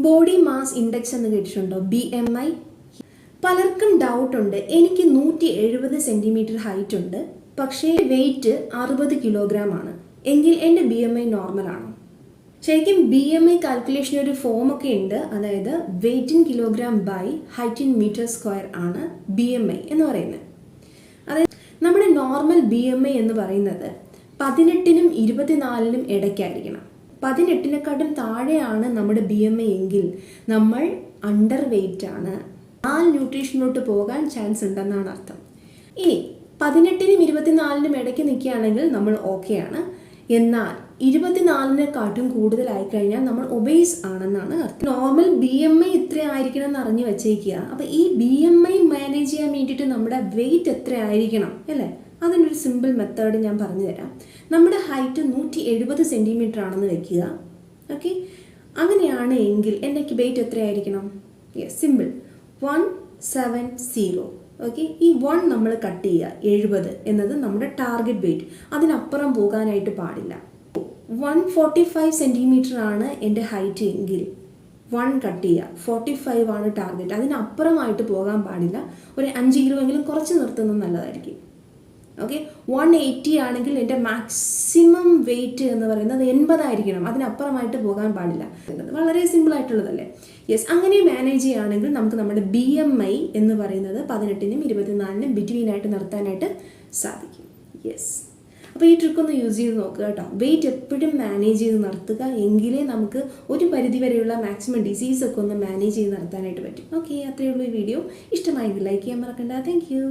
Body mass index എന്ന് കേട്ടിട്ടുണ്ടോ? BMI. പലർക്കും ഡൗട്ടുണ്ട്, എനിക്ക് 170 സെൻറ്റിമീറ്റർ ഹൈറ്റ് ഉണ്ട്, പക്ഷേ വെയിറ്റ് 60 കിലോഗ്രാം ആണ്, എങ്കിൽ എൻ്റെ BMI നോർമലാണോ? ശരിക്കും BMI കാൽക്കുലേഷൻ ഒരു ഫോമൊക്കെ ഉണ്ട്. അതായത് weight in kilogram by height in metre square ആണ് BMI എന്ന് പറയുന്നത്. അതായത് നമ്മുടെ നോർമൽ BMI എന്ന് പറയുന്നത് 18-നും 24-നും ഇടയ്ക്കായിരിക്കണം. 18-നെക്കാട്ടും താഴെയാണ് നമ്മുടെ BMI എങ്കിൽ നമ്മൾ അണ്ടർ വെയിറ്റ് ആണ്, മാൽ ന്യൂട്രീഷനിലോട്ട് പോകാൻ ചാൻസ് ഉണ്ടെന്നാണ് അർത്ഥം. ഇനി 18-നും 24-നും ഇടയ്ക്ക് നിൽക്കുകയാണെങ്കിൽ നമ്മൾ ഓക്കെ ആണ്. എന്നാൽ 24-നെക്കാട്ടും കൂടുതലായി കഴിഞ്ഞാൽ നമ്മൾ ഒബേസ് ആണെന്നാണ് അർത്ഥം. നോർമൽ BMI ഇത്ര ആയിരിക്കണം എന്ന് അറിഞ്ഞു വെച്ചേക്കുക. അപ്പോൾ ഈ BMI മാനേജ് ചെയ്യാൻ വേണ്ടിയിട്ട് നമ്മുടെ വെയിറ്റ് എത്ര ആയിരിക്കണം അല്ലേ? അതിനൊരു സിമ്പിൾ മെത്തേഡ് ഞാൻ പറഞ്ഞു തരാം. നമ്മുടെ ഹൈറ്റ് 170 സെൻറ്റിമീറ്റർ ആണെന്ന് വെക്കുക. ഓക്കെ, അങ്ങനെയാണ് എങ്കിൽ എൻ്റെ വെയിറ്റ് എത്രയായിരിക്കണം? Yes, simple 170. ഓക്കെ, ഈ 1 നമ്മൾ കട്ട് ചെയ്യുക. 70 എന്നത് നമ്മുടെ ടാർഗറ്റ് വെയിറ്റ്, അതിനപ്പുറം പോകാനായിട്ട് പാടില്ല. 145 സെൻറ്റിമീറ്റർ ആണ് എൻ്റെ ഹൈറ്റ് എങ്കിൽ 1 കട്ട് ചെയ്യുക. 45 ആണ് ടാർഗറ്റ്, അതിനപ്പുറമായിട്ട് പോകാൻ പാടില്ല. ഒരു 5 കിലോ എങ്കിലും കുറച്ച് നിർത്തുന്നത് നല്ലതായിരിക്കും. ഓക്കെ, 180 ആണെങ്കിൽ എൻ്റെ മാക്സിമം വെയിറ്റ് എന്ന് പറയുന്നത് 80 ആയിരിക്കണം, അതിനപ്പുറമായിട്ട് പോകാൻ പാടില്ല. വളരെ സിമ്പിൾ ആയിട്ടുള്ളതല്ലേ? യെസ്, അങ്ങനെ മാനേജ് ചെയ്യുകയാണെങ്കിൽ നമുക്ക് നമ്മുടെ BMI എന്ന് പറയുന്നത് 18-നും 24-നും ബിറ്റ്വീനായിട്ട് നിർത്താനായിട്ട് സാധിക്കും. യെസ്, അപ്പോൾ ഈ ട്രിക്കൊന്ന് യൂസ് ചെയ്ത് നോക്കുക കേട്ടോ. വെയിറ്റ് എപ്പോഴും മാനേജ് ചെയ്ത് നിർത്തുക, എങ്കിലേ നമുക്ക് ഒരു പരിധിവരെയുള്ള മാക്സിമം ഡിസീസൊക്കെ ഒന്ന് മാനേജ് ചെയ്ത് നിർത്താനായിട്ട് പറ്റും. ഓക്കെ, അത്രയേ ഉള്ളൂ ഈ വീഡിയോ. ഇഷ്ടമായെങ്കിൽ ലൈക്ക് ചെയ്യാൻ മറക്കണ്ട. Thank you.